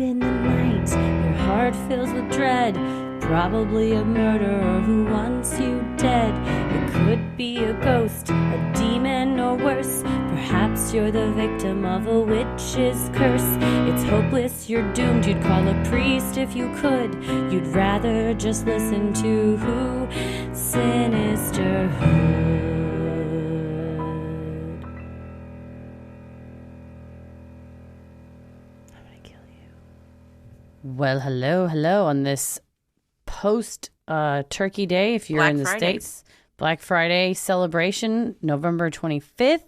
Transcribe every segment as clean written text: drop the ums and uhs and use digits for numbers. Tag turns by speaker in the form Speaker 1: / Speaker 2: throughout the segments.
Speaker 1: in the night, your heart fills with dread. Probably a murderer who wants you dead. It could be a ghost, a demon, or worse. Perhaps you're the victim of a witch's curse. It's hopeless, you're doomed. You'd call a priest if you could. You'd rather just listen to who? Sinisterhood. Well, hello on this post Turkey Day, if you're in the States. Black Friday celebration, November 25th.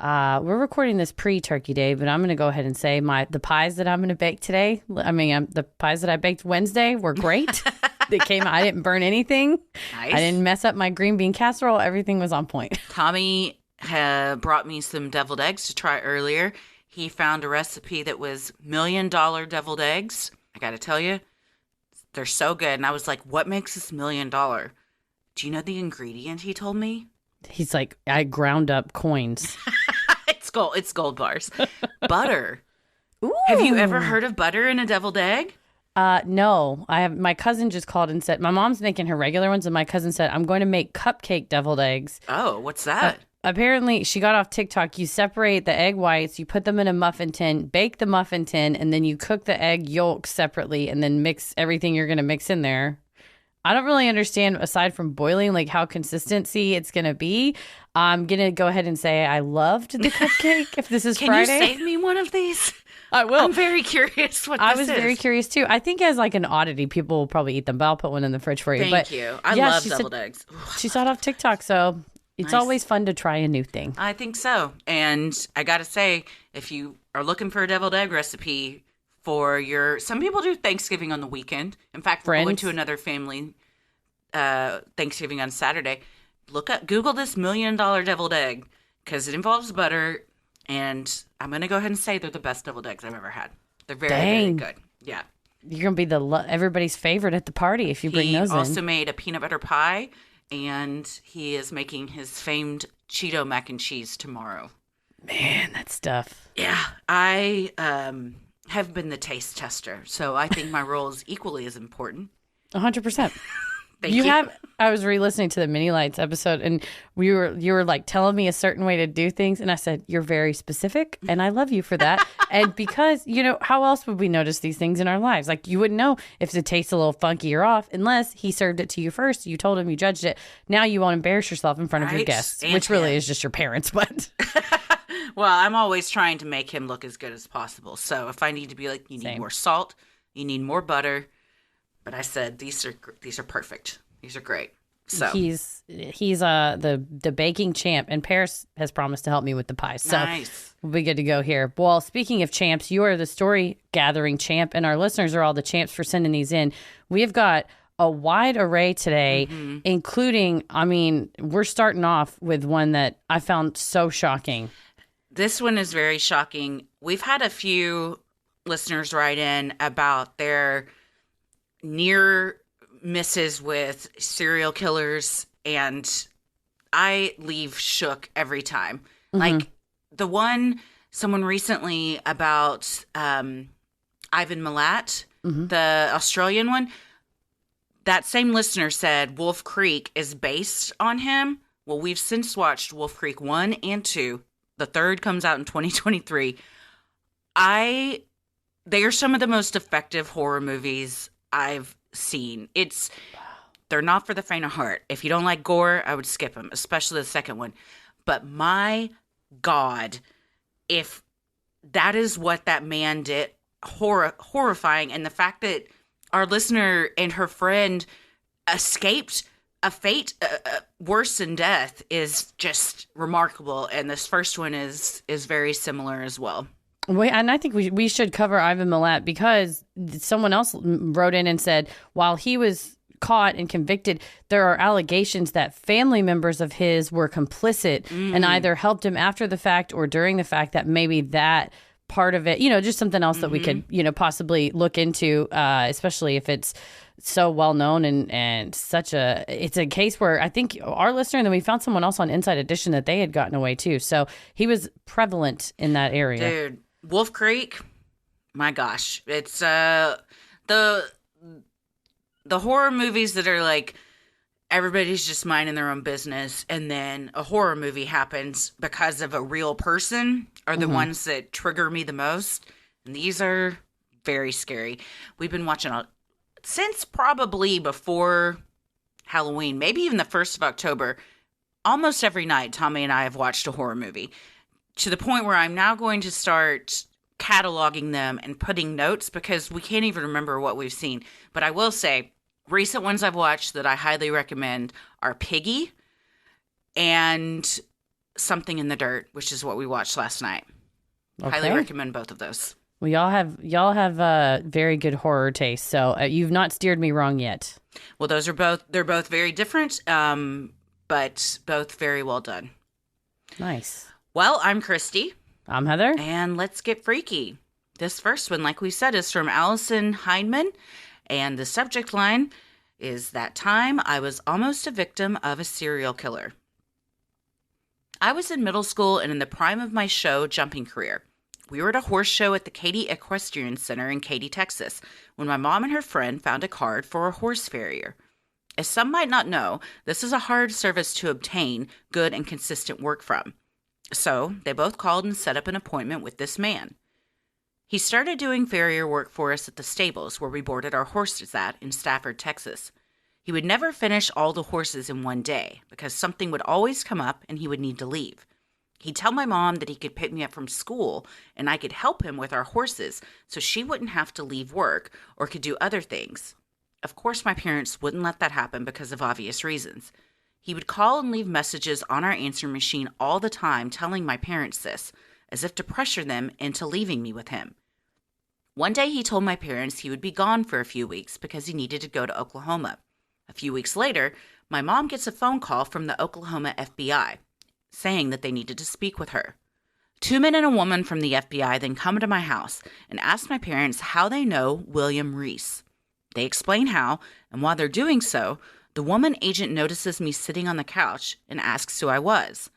Speaker 1: We're recording this pre-Turkey Day, but I'm going to go ahead and say the pies that I'm going to bake today, the pies that I baked Wednesday were great. They came out, I didn't burn anything. Nice. I didn't mess up my green bean casserole. Everything was on point.
Speaker 2: Tommy brought me some deviled eggs to try earlier. He found a recipe that was $1 million deviled eggs. I got to tell you, they're so good. And I was like, what makes this $1 million? Do you know the ingredient he told me?
Speaker 1: He's like, I ground up coins.
Speaker 2: It's gold bars. Butter.
Speaker 1: Ooh.
Speaker 2: Have you ever heard of butter in a deviled egg?
Speaker 1: No. I have. My cousin just called and said, my mom's making her regular ones, and my cousin said, I'm going to make cupcake deviled eggs.
Speaker 2: Oh, what's that?
Speaker 1: Apparently, she got off TikTok. You separate the egg whites, you put them in a muffin tin, bake the muffin tin, and then you cook the egg yolks separately and then mix everything you're going to mix in there. I don't really understand, aside from boiling, like how consistency it's going to be. I'm going to go ahead and say I loved the cupcake if this is Friday.
Speaker 2: Can you save me one of these?
Speaker 1: I will.
Speaker 2: I'm very curious what this is.
Speaker 1: I was very curious too. I think as like an oddity, people will probably eat them, but I'll put one in the fridge for you.
Speaker 2: Thank you. I love deviled eggs.
Speaker 1: She saw it off TikTok, so it's always fun to try a new thing.
Speaker 2: I think so. And I got to say, if you are looking for a deviled egg recipe for some people do Thanksgiving on the weekend. In fact, we're going to another family Thanksgiving on Saturday. Google this $1 million deviled egg because it involves butter. And I'm going to go ahead and say they're the best deviled eggs I've ever had. They're very, very good. Yeah.
Speaker 1: You're going to be everybody's favorite at the party if you bring those in.
Speaker 2: He also made a peanut butter pie. And he is making his famed Cheeto mac and cheese tomorrow.
Speaker 1: Man, that stuff.
Speaker 2: Yeah, I have been the taste tester, so I think my role is equally as important.
Speaker 1: 100%.
Speaker 2: Thank you.
Speaker 1: I was re-listening to the Mini Lights episode, and you were like telling me a certain way to do things, and I said, you're very specific, and I love you for that. And because, how else would we notice these things in our lives? Like, you wouldn't know if the taste's a little funky or off unless he served it to you first. You told him, you judged it. Now you won't embarrass yourself in front of your guests, which really is just your parents, but...
Speaker 2: Well, I'm always trying to make him look as good as possible. So if I need to be like, you need more salt, you need more butter. But I said, these are perfect. These are great. So
Speaker 1: he's the baking champ, and Paris has promised to help me with the pies. So
Speaker 2: nice.
Speaker 1: We'll be good to go here. Well, speaking of champs, you are the story gathering champ, and our listeners are all the champs for sending these in. We have got a wide array today, including, we're starting off with one that I found so shocking.
Speaker 2: This one is very shocking. We've had a few listeners write in about their near misses with serial killers, and I leave shook every time. Mm-hmm. Like someone recently about Ivan Milat, the Australian one, that same listener said Wolf Creek is based on him. Well, we've since watched Wolf Creek 1 and 2. The third comes out in 2023. They are some of the most effective horror movies I've seen. They're not for the faint of heart. If you don't like gore, I would skip them, especially the second one. But my God, if that is what that man did, horrifying. And the fact that our listener and her friend escaped a fate worse than death is just remarkable. And this first one is very similar as well.
Speaker 1: And I think we should cover Ivan Milat because someone else wrote in and said while he was caught and convicted, there are allegations that family members of his were complicit and either helped him after the fact or during the fact, that maybe that part of it, just something else that we could, possibly look into, especially if it's so well known and it's a case where I think our listener, and then we found someone else on Inside Edition that they had gotten away too. So he was prevalent in that area.
Speaker 2: Dude, Wolf Creek, My gosh. It's the horror movies that are like everybody's just minding their own business and then a horror movie happens because of a real person are the ones that trigger me the most. And these are very scary. We've been watching since probably before Halloween, maybe even the 1st of October. Almost every night, Tommy and I have watched a horror movie to the point where I'm now going to start cataloging them and putting notes because we can't even remember what we've seen. But I will say, recent ones I've watched that I highly recommend are Piggy and Something in the Dirt, which is what we watched last night.
Speaker 1: Okay.
Speaker 2: Highly recommend both of those.
Speaker 1: Well, y'all have very good horror taste, so you've not steered me wrong yet.
Speaker 2: Well, they're both very different, but both very well done.
Speaker 1: Nice.
Speaker 2: Well, I'm Christy.
Speaker 1: I'm Heather.
Speaker 2: And let's get freaky. This first one, like we said, is from Allison Heineman. And the subject line is that time I was almost a victim of a serial killer. I was in middle school and in the prime of my show jumping career. We were at a horse show at the Katy Equestrian Center in Katy, Texas, when my mom and her friend found a card for a horse farrier. As some might not know, this is a hard service to obtain good and consistent work from. So they both called and set up an appointment with this man. He started doing farrier work for us at the stables where we boarded our horses at in Stafford, Texas. He would never finish all the horses in one day because something would always come up and he would need to leave. He'd tell my mom that he could pick me up from school and I could help him with our horses so she wouldn't have to leave work or could do other things. Of course, my parents wouldn't let that happen because of obvious reasons. He would call and leave messages on our answering machine all the time telling my parents this, as if to pressure them into leaving me with him. One day he told my parents he would be gone for a few weeks because he needed to go to Oklahoma. A few weeks later, my mom gets a phone call from the Oklahoma FBI saying that they needed to speak with her. 2 men and a woman from the FBI then come to my house and ask my parents how they know William Reese. They explain how, and while they're doing so, the woman agent notices me sitting on the couch and asks who I was.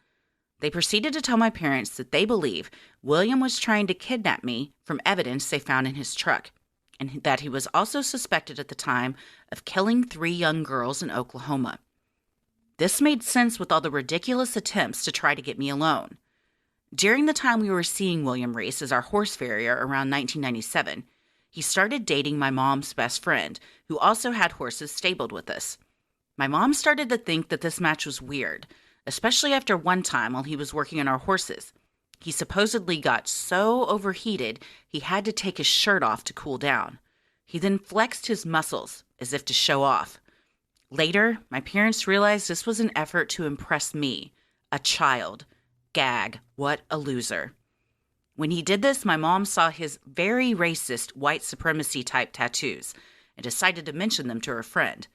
Speaker 2: They proceeded to tell my parents that they believe William was trying to kidnap me from evidence they found in his truck, and that he was also suspected at the time of killing 3 young girls in Oklahoma. This made sense with all the ridiculous attempts to try to get me alone. During the time we were seeing William Reese as our horse farrier around 1997, he started dating my mom's best friend, who also had horses stabled with us. My mom started to think that this match was weird, especially after one time while he was working on our horses. He supposedly got so overheated he had to take his shirt off to cool down. He then flexed his muscles as if to show off. Later, my parents realized this was an effort to impress me, a child. Gag, what a loser. When he did this, my mom saw his very racist white supremacy type tattoos and decided to mention them to her friend.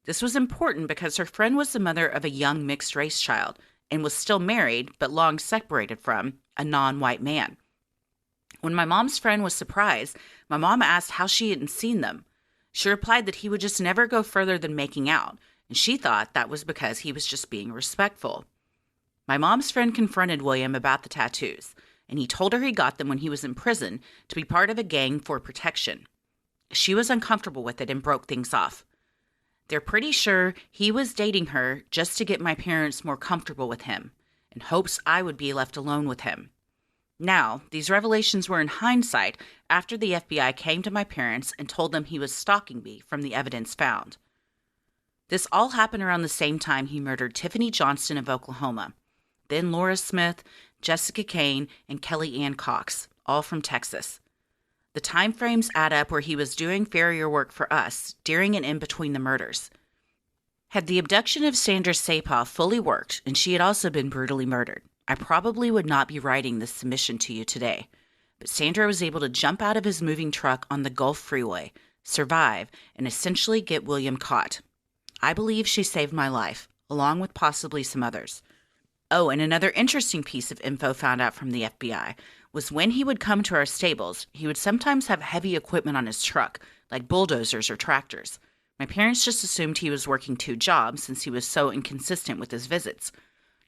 Speaker 2: This was important because her friend was the mother of a young mixed-race child and was still married, but long separated from, a non-white man. When my mom's friend was surprised, my mom asked how she hadn't seen them. She replied that he would just never go further than making out, and she thought that was because he was just being respectful. My mom's friend confronted William about the tattoos, and he told her he got them when he was in prison to be part of a gang for protection. She was uncomfortable with it and broke things off. They're pretty sure he was dating her just to get my parents more comfortable with him, in hopes I would be left alone with him. Now, these revelations were in hindsight after the FBI came to my parents and told them he was stalking me from the evidence found. This all happened around the same time he murdered Tiffany Johnston of Oklahoma, then Laura Smith, Jessica Kane, and Kelly Ann Cox, all from Texas. The time frames add up where he was doing farrier work for us during and in between the murders. Had the abduction of Sandra Sapah fully worked and she had also been brutally murdered, I probably would not be writing this submission to you today. But Sandra was able to jump out of his moving truck on the Gulf Freeway, survive, and essentially get William caught. I believe she saved my life, along with possibly some others. Oh, and another interesting piece of info found out from the FBI was when he would come to our stables, he would sometimes have heavy equipment on his truck, like bulldozers or tractors. My parents just assumed he was working 2 jobs since he was so inconsistent with his visits.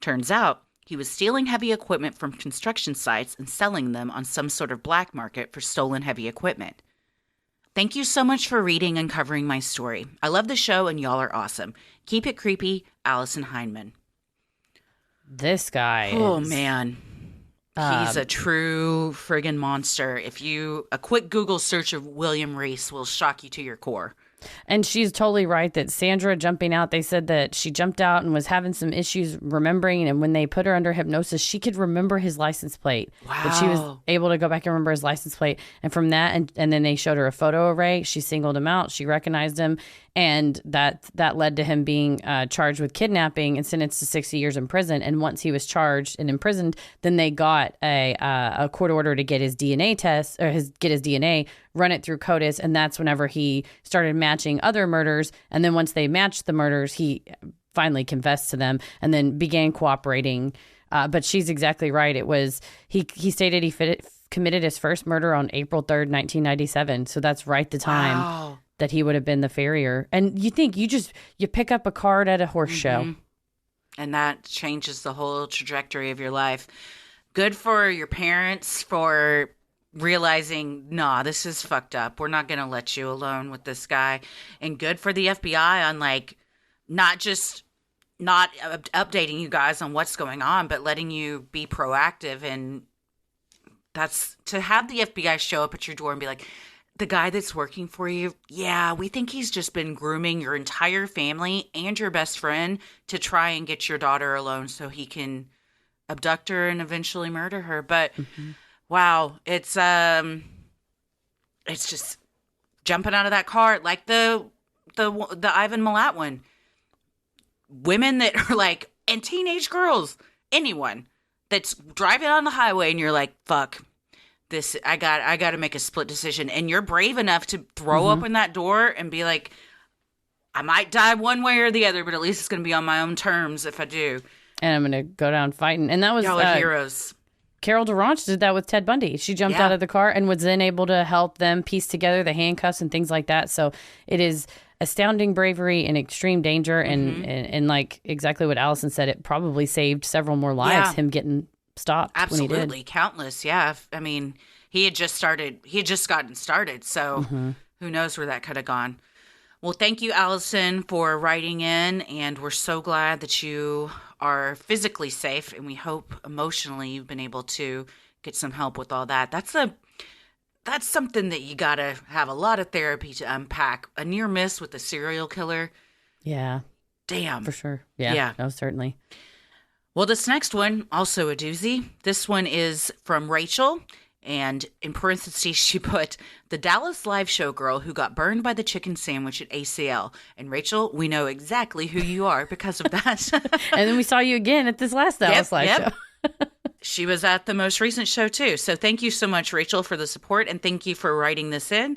Speaker 2: Turns out, He was stealing heavy equipment from construction sites and selling them on some sort of black market for stolen heavy equipment. Thank you so much for reading and covering my story. I love the show and y'all are awesome. Keep it creepy, Allison Heineman.
Speaker 1: This guy
Speaker 2: Oh,
Speaker 1: is,
Speaker 2: man. He's a true friggin' monster. A quick Google search of William Reese will shock you to your core.
Speaker 1: And she's totally right that Sandra jumping out, they said that she jumped out and was having some issues remembering. And when they put her under hypnosis, she could remember his license plate.
Speaker 2: Wow.
Speaker 1: But she was able to go back and remember his license plate. And from that, and then they showed her a photo array. She singled him out. She recognized him. And that led to him being charged with kidnapping and sentenced to 60 years in prison. And once he was charged and imprisoned, then they got a court order to get his DNA test or get his DNA, run it through CODIS. And that's whenever he started matching other murders. And then once they matched the murders, he finally confessed to them and then began cooperating. But she's exactly right. It was he stated he committed his first murder on April 3rd, 1997. So that's right the time.
Speaker 2: Wow.
Speaker 1: That he would have been the farrier. And you think you pick up a card at a horse show.
Speaker 2: And that changes the whole trajectory of your life. Good for your parents for realizing, nah, this is fucked up. We're not going to let you alone with this guy. And good for the FBI on not updating you guys on what's going on, but letting you be proactive. And that's to have the FBI show up at your door and be like, the guy that's working for you, yeah, we think he's just been grooming your entire family and your best friend to try and get your daughter alone so he can abduct her and eventually murder her. But wow, it's just jumping out of that car like the Ivan Milat one. Women that are and teenage girls, anyone that's driving on the highway and you're like, fuck. This I got to make a split decision, and you're brave enough to throw open that door and be like, I might die one way or the other, but at least it's going to be on my own terms if I do.
Speaker 1: And I'm going to go down fighting. And that was
Speaker 2: y'all are heroes.
Speaker 1: Carol DeRanche did that with Ted Bundy. She jumped out of the car and was then able to help them piece together the handcuffs and things like that. So it is astounding bravery and extreme danger, and like exactly what Allison said, it probably saved several more lives. Him getting stopped.
Speaker 2: Absolutely.
Speaker 1: When he did.
Speaker 2: Countless. Yeah. I mean, he had just gotten started. So who knows where that could have gone. Well, thank you, Allison, for writing in. And we're so glad that you are physically safe. And we hope emotionally you've been able to get some help with all that. That's something that you got to have a lot of therapy to unpack. A near miss with a serial killer.
Speaker 1: Yeah.
Speaker 2: Damn.
Speaker 1: For sure. Yeah. No, certainly.
Speaker 2: Well, this next one, also a doozy. This one is from Rachel, and in parentheses, she put, the Dallas live show girl who got burned by the chicken sandwich at ACL. And Rachel, we know exactly who you are because of that.
Speaker 1: And then we saw you again at this last Dallas live show.
Speaker 2: She was at the most recent show, too. So thank you so much, Rachel, for the support, and thank you for writing this in.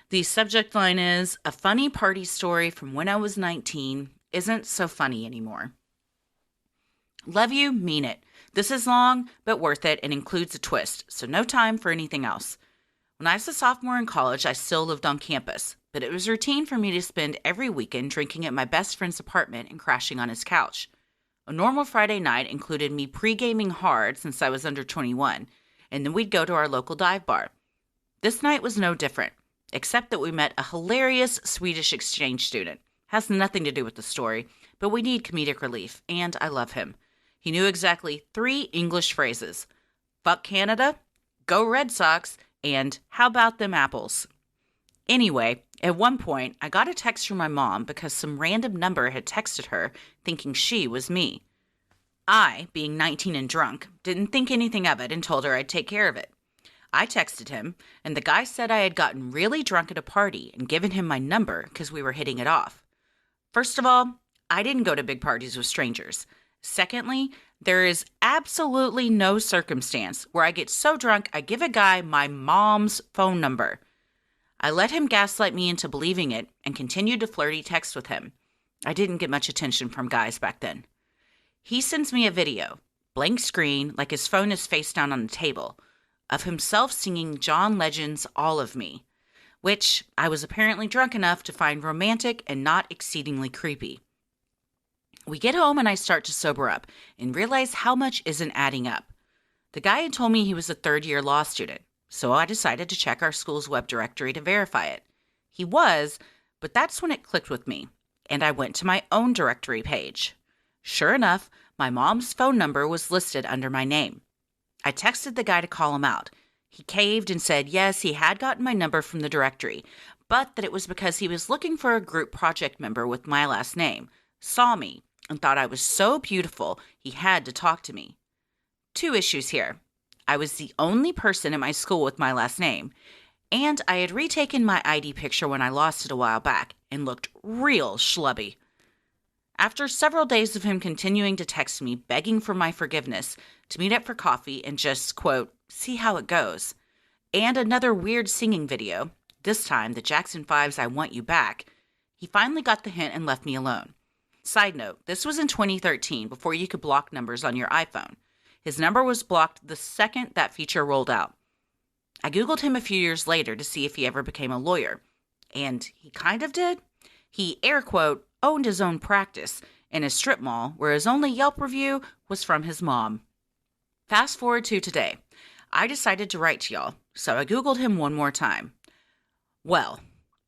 Speaker 2: The subject line is, a funny party story from when I was 19 isn't so funny anymore. Love you, mean it. This is long, but worth it, and includes a twist, so no time for anything else. When I was a sophomore in college, I still lived on campus, but it was routine for me to spend every weekend drinking at my best friend's apartment and crashing on his couch. A normal Friday night included me pre-gaming hard since I was under 21, and then we'd go to our local dive bar. This night was no different, except that we met a hilarious Swedish exchange student. Has nothing to do with the story, but we need comedic relief, and I love him. He knew exactly 3 English phrases. Fuck Canada, go Red Sox, and how about them apples? Anyway, at one point, I got a text from my mom because some random number had texted her thinking she was me. I, being 19 and drunk, didn't think anything of it and told her I'd take care of it. I texted him, and the guy said I had gotten really drunk at a party and given him my number because we were hitting it off. First of all, I didn't go to big parties with strangers. Secondly, there is absolutely no circumstance where I get so drunk I give a guy my mom's phone number. I let him gaslight me into believing it and continued to flirty text with him. I didn't get much attention from guys back then. He sends me a video, blank screen, like his phone is face down on the table, of himself singing John Legend's All of Me, which I was apparently drunk enough to find romantic and not exceedingly creepy. We get home and I start to sober up and realize how much isn't adding up. The guy had told me he was a third-year law student, so I decided to check our school's web directory to verify it. He was, but that's when it clicked with me, and I went to my own directory page. Sure enough, my mom's phone number was listed under my name. I texted the guy to call him out. He caved and said yes, he had gotten my number from the directory, but that it was because he was looking for a group project member with my last name, saw me, and thought I was so beautiful he had to talk to me. 2 issues here. I was the only person in my school with my last name, and I had retaken my ID picture when I lost it a while back and looked real schlubby. After several days of him continuing to text me, begging for my forgiveness, to meet up for coffee and just, quote, see how it goes, and another weird singing video, this time the Jackson 5's I Want You Back, he finally got the hint and left me alone. Side note, this was in 2013, before you could block numbers on your iPhone. His number was blocked the second that feature rolled out. I Googled him a few years later to see if he ever became a lawyer, and he kind of did. He, air quote, owned his own practice in a strip mall where his only Yelp review was from his mom. Fast forward to today. I decided to write to y'all, so I Googled him one more time. Well,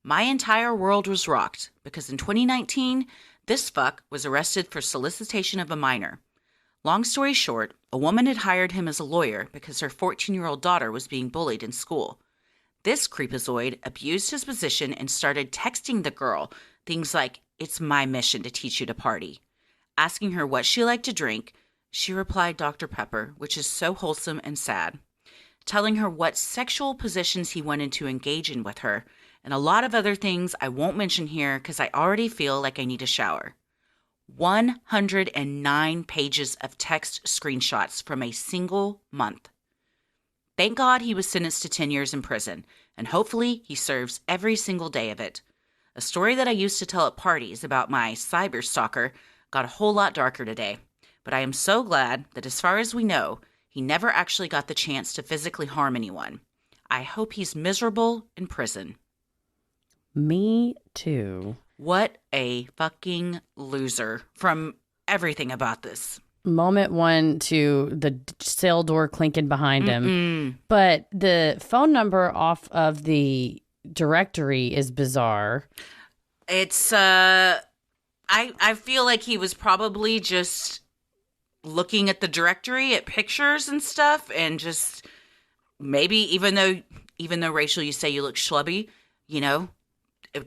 Speaker 2: my entire world was rocked because in 2019, this fuck was arrested for solicitation of a minor. Long story short, a woman had hired him as a lawyer because her 14-year-old daughter was being bullied in school. This creepazoid abused his position and started texting the girl things like, it's my mission to teach you to party. Asking her what she liked to drink, she replied Dr. Pepper, which is so wholesome and sad. Telling her what sexual positions he wanted to engage in with her, and a lot of other things I won't mention here because I already feel like I need a shower. 109 pages of text screenshots from a single month. Thank God he was sentenced to 10 years in prison, and hopefully he serves every single day of it. A story that I used to tell at parties about my cyber stalker got a whole lot darker today, but I am so glad that as far as we know, he never actually got the chance to physically harm anyone. I hope he's miserable in prison.
Speaker 1: Me too.
Speaker 2: What a fucking loser from everything about this.
Speaker 1: Moment 1 to the cell door clinking behind him. But the phone number off of the directory is bizarre.
Speaker 2: It's, I feel like he was probably just looking at the directory at pictures and stuff and just maybe even though Rachel, you say you look schlubby, you know,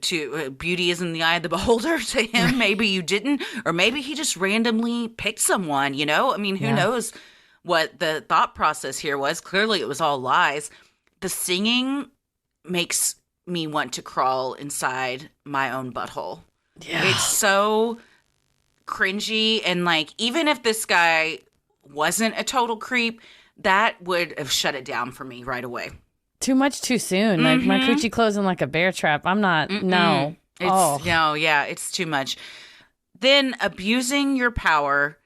Speaker 2: to beauty is in the eye of the beholder to him. Maybe you didn't, or maybe he just randomly picked someone, you know? I mean, who knows what the thought process here was. Clearly it was all lies. The singing makes me want to crawl inside my own butthole. Yeah. It's so cringy, and like, even if this guy wasn't a total creep, that would have shut it down for me right away. Too
Speaker 1: much too soon. Like my coochie closing like a bear trap. I'm not. No.
Speaker 2: It's too much. Then abusing your power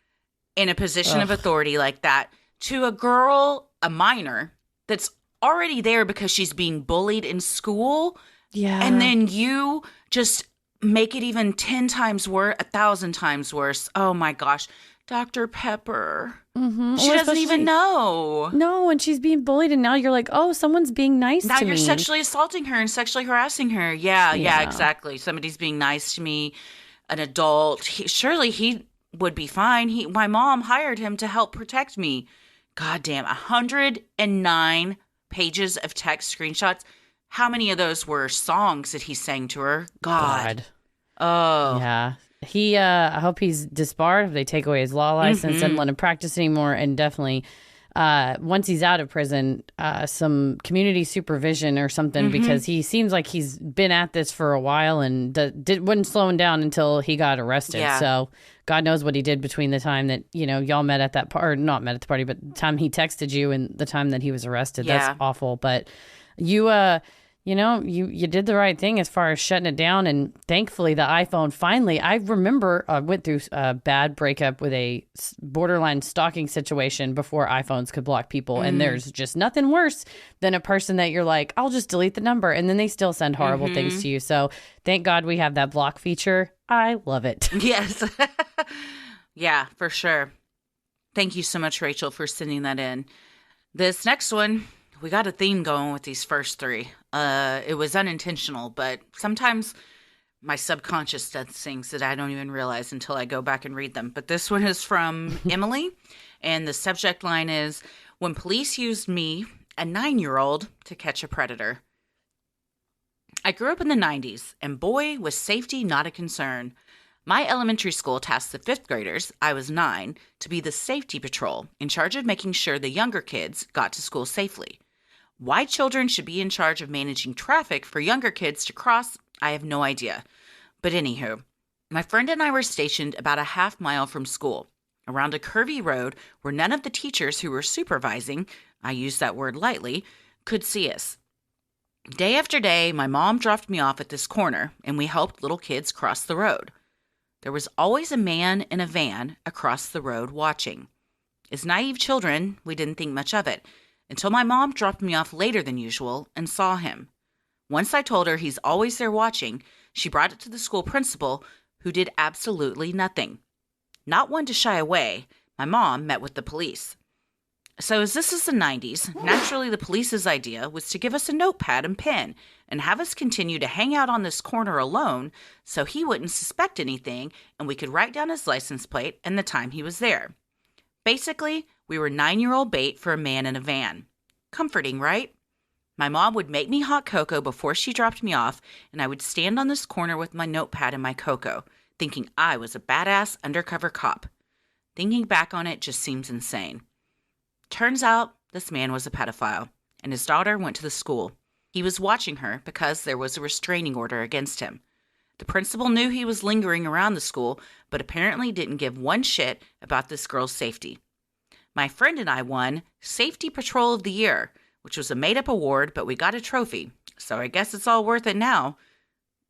Speaker 2: in a position of authority like that to a girl, a minor, that's already there because she's being bullied in school. Yeah. And then you just make it even 10 times worse, 1,000 times worse. Oh my gosh. Dr. Pepper. She doesn't even know.
Speaker 1: No, and she's being bullied, and now you're like, oh, someone's being nice to me.
Speaker 2: Now you're sexually assaulting her and sexually harassing her. Yeah, exactly. Somebody's being nice to me, an adult. Surely he would be fine. My mom hired him to help protect me. God damn, 109 pages of text screenshots. How many of those were songs that he sang to her? God. Oh.
Speaker 1: Yeah. I hope he's disbarred if they take away his law license and let him practice anymore. And definitely, once he's out of prison, some community supervision or something, because he seems like he's been at this for a while and wasn't slowing down until he got arrested. Yeah. So God knows what he did between the time that, y'all met at that party, or not met at the party, but the time he texted you and the time that he was arrested. Yeah. That's awful. But you you did the right thing as far as shutting it down. And thankfully, the iPhone finally, I remember I went through a bad breakup with a borderline stalking situation before iPhones could block people. And there's just nothing worse than a person that you're like, I'll just delete the number. And then they still send horrible things to you. So thank God we have that block feature. I love it.
Speaker 2: Yes. Yeah, for sure. Thank you so much, Rachel, for sending that in. This next one, we got a theme going with these first three. It was unintentional, but sometimes my subconscious does things that I don't even realize until I go back and read them. But this one is from Emily, and the subject line is, when police used me, a 9-year-old, to catch a predator. I grew up in the 90s, and boy, was safety not a concern. My elementary school tasked the 5th graders, I was 9, to be the safety patrol, in charge of making sure the younger kids got to school safely. Why children should be in charge of managing traffic for younger kids to cross, I have no idea. But anywho, my friend and I were stationed about a half mile from school, around a curvy road where none of the teachers who were supervising, I use that word lightly, could see us. Day after day, my mom dropped me off at this corner, and we helped little kids cross the road. There was always a man in a van across the road watching. As naive children, we didn't think much of it, until my mom dropped me off later than usual and saw him. Once I told her he's always there watching, she brought it to the school principal, who did absolutely nothing. Not one to shy away, my mom met with the police. So as this is the 90s, naturally the police's idea was to give us a notepad and pen and have us continue to hang out on this corner alone so he wouldn't suspect anything and we could write down his license plate and the time he was there. Basically, we were 9-year-old bait for a man in a van. Comforting, right? My mom would make me hot cocoa before she dropped me off, and I would stand on this corner with my notepad and my cocoa, thinking I was a badass undercover cop. Thinking back on it just seems insane. Turns out this man was a pedophile, and his daughter went to the school. He was watching her because there was a restraining order against him. The principal knew he was lingering around the school, but apparently didn't give one shit about this girl's safety. My friend and I won Safety Patrol of the Year, which was a made-up award, but we got a trophy, so I guess it's all worth it now.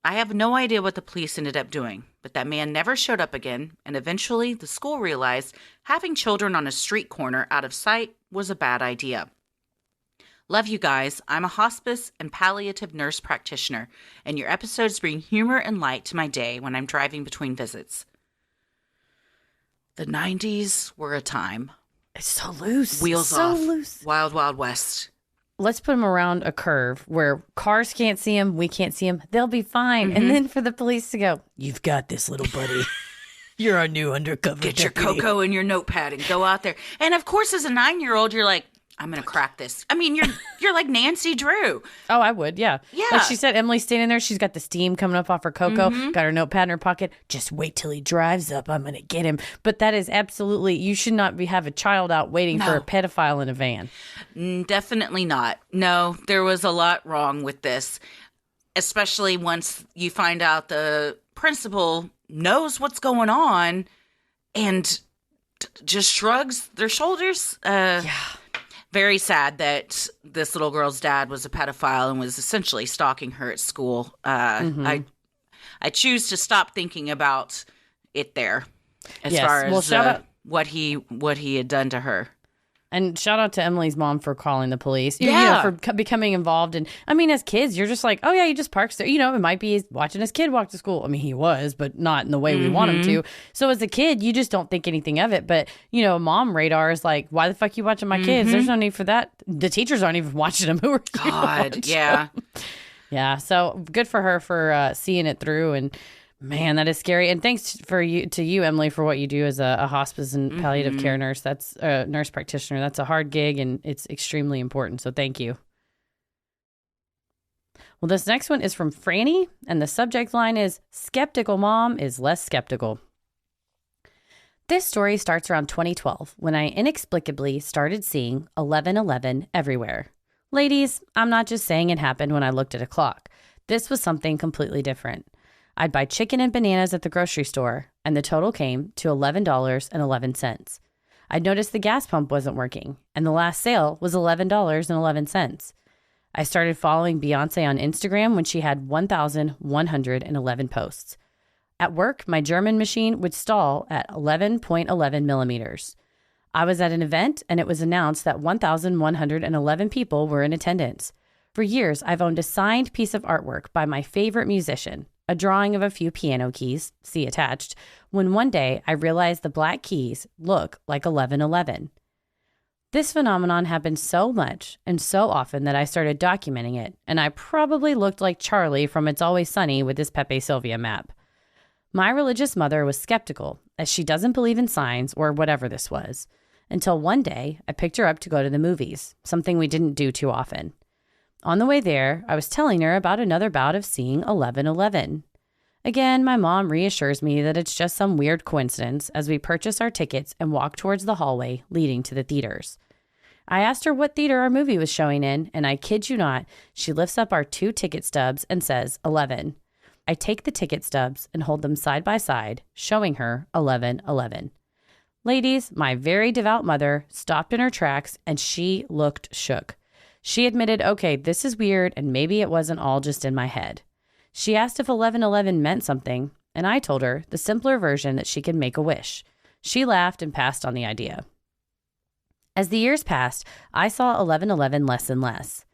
Speaker 2: I have no idea what the police ended up doing, but that man never showed up again, and eventually the school realized having children on a street corner out of sight was a bad idea. Love you guys. I'm a hospice and palliative nurse practitioner, and your episodes bring humor and light to my day when I'm driving between visits. The 90s were a time.
Speaker 1: It's so loose.
Speaker 2: Wheels
Speaker 1: so
Speaker 2: off.
Speaker 1: Loose.
Speaker 2: Wild, wild west.
Speaker 1: Let's put them around a curve where cars can't see them, we can't see them. They'll be fine. And then for the police to go, you've got this, little buddy. You're our new undercover
Speaker 2: Get
Speaker 1: deputy.
Speaker 2: your cocoa and your notepad and go out there. And of course, as a 9-year-old, you're like, I'm going to crack this. I mean, you're like Nancy Drew.
Speaker 1: Oh, I would, yeah.
Speaker 2: Yeah.
Speaker 1: Like she said, Emily's standing there. She's got the steam coming up off her cocoa, got her notepad in her pocket. Just wait till he drives up. I'm going to get him. But that is absolutely, you should not have a child out waiting for a pedophile in a van.
Speaker 2: Definitely not. No, there was a lot wrong with this, especially once you find out the principal knows what's going on and just shrugs their shoulders. Yeah. Very sad that this little girl's dad was a pedophile and was essentially stalking her at school. I choose to stop thinking about it there as far as what he had done to her.
Speaker 1: And shout out to Emily's mom for calling the police.
Speaker 2: Yeah.
Speaker 1: For becoming involved. And I mean, as kids, you're just like, oh, yeah, he just parks there. It might be watching his kid walk to school. I mean, he was, but not in the way we want him to. So as a kid, you just don't think anything of it. But, mom radar is like, why the fuck you watching my kids? There's no need for that. The teachers aren't even watching them. Who are you watching?
Speaker 2: Yeah.
Speaker 1: Yeah. So good for her for seeing it through. And man, that is scary. And thanks to you, Emily, for what you do as a hospice and palliative care nurse. That's a nurse practitioner. That's a hard gig, and it's extremely important. So thank you. Well, this next one is from Franny, and the subject line is, Skeptical Mom is Less Skeptical. This story starts around 2012, when I inexplicably started seeing 11:11 everywhere. Ladies, I'm not just saying it happened when I looked at a clock. This was something completely different. I'd buy chicken and bananas at the grocery store, and the total came to $11.11. I'd noticed the gas pump wasn't working, and the last sale was $11.11. I started following Beyonce on Instagram when she had 1,111 posts. At work, my German machine would stall at 11.11 millimeters. I was at an event and it was announced that 1,111 people were in attendance. For years, I've owned a signed piece of artwork by my favorite musician, a drawing of a few piano keys, see attached, when one day I realized the black keys look like 1111. This phenomenon happened so much and so often that I started documenting it, and I probably looked like Charlie from It's Always Sunny with his Pepe Sylvia map. My religious mother was skeptical, as she doesn't believe in signs or whatever this was, until one day I picked her up to go to the movies, something we didn't do too often. On the way there, I was telling her about another bout of seeing 1111. Again, my mom reassures me that it's just some weird coincidence as we purchase our tickets and walk towards the hallway leading to the theaters. I asked her what theater our movie was showing in, and I kid you not, she lifts up our 2 ticket stubs and says 11. I take the ticket stubs and hold them side by side, showing her 1111. Ladies, my very devout mother stopped in her tracks and she looked shook. She admitted, okay, this is weird and maybe it wasn't all just in my head. She asked if 1111 meant something, and I told her the simpler version that she could make a wish. She laughed and passed on the idea. As the years passed, I saw 1111 less and less.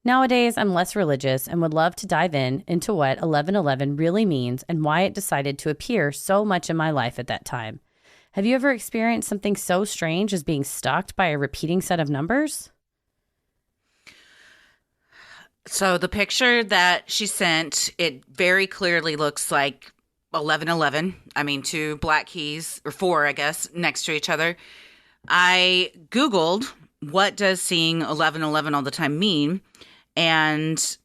Speaker 1: Nowadays, I'm less religious and would love to dive into what 1111 really means and why it decided to appear so much in my life at that time. Have you ever experienced something so strange as being stalked by a repeating set of numbers?
Speaker 2: So the picture that she sent, it very clearly looks like 1111. I mean, 2 black keys, or 4, I guess, next to each other. I Googled, what does seeing 1111 all the time mean? And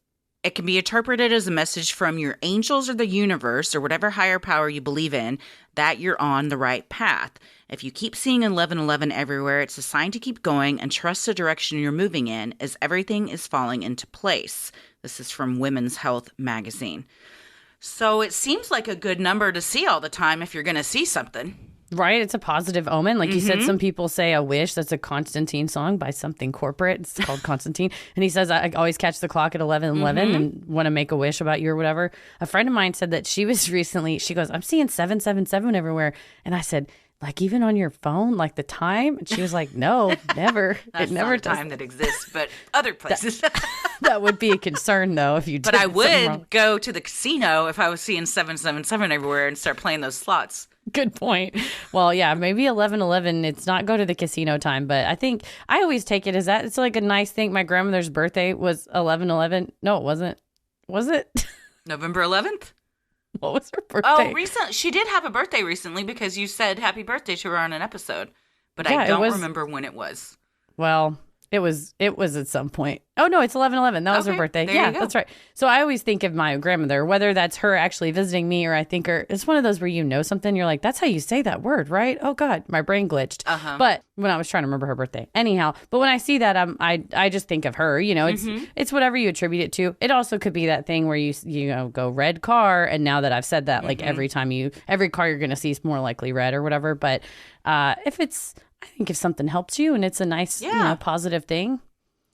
Speaker 2: it can be interpreted as a message from your angels or the universe or whatever higher power you believe in that you're on the right path. If you keep seeing 1111 everywhere, it's a sign to keep going and trust the direction you're moving in as everything is falling into place. This is from Women's Health magazine. So it seems like a good number to see all the time if you're going to see something.
Speaker 1: Right? It's a positive omen. Like you said, some people say a wish. That's a Constantine song by something corporate. It's called Constantine. And he says, I always catch the clock at 11:11 and want to make a wish about you or whatever. A friend of mine said that she was recently, she goes, I'm seeing 777 everywhere. And I said, like even on your phone, like the time? And she was like, no, never.
Speaker 2: That's
Speaker 1: it never
Speaker 2: not a
Speaker 1: does.
Speaker 2: time that exists, but other places.
Speaker 1: That would be a concern, though, if you did.
Speaker 2: But I would go to the casino if I was seeing 777 everywhere and start playing those slots.
Speaker 1: Good point. Well, yeah, maybe 11:11. It's not go to the casino time, but I think I always take it as that. It's like a nice thing. My grandmother's birthday was 11:11. No, it wasn't. Was it?
Speaker 2: November 11th?
Speaker 1: What was her birthday?
Speaker 2: Oh, recently. She did have a birthday recently because you said happy birthday to her on an episode. But
Speaker 1: Yeah,
Speaker 2: I
Speaker 1: it
Speaker 2: don't
Speaker 1: was-
Speaker 2: remember when it was.
Speaker 1: Well, it was at some point. Oh, no, it's 11:11. That was her
Speaker 2: Okay,
Speaker 1: birthday.
Speaker 2: there
Speaker 1: Yeah,
Speaker 2: you go.
Speaker 1: that's right. So I always think of my grandmother, whether that's her actually visiting me or I think her. It's one of those where you know something. You're like, that's how you say that word, right? Oh, God, my brain glitched. But when I was trying to remember her birthday. Anyhow, but when I see that, I just think of her. You know, it's whatever you attribute it to. It also could be that thing where you know, go red car. And now that I've said that, like every car you're going to see is more likely red or whatever. But I think if something helps you and it's a nice, you know, positive thing.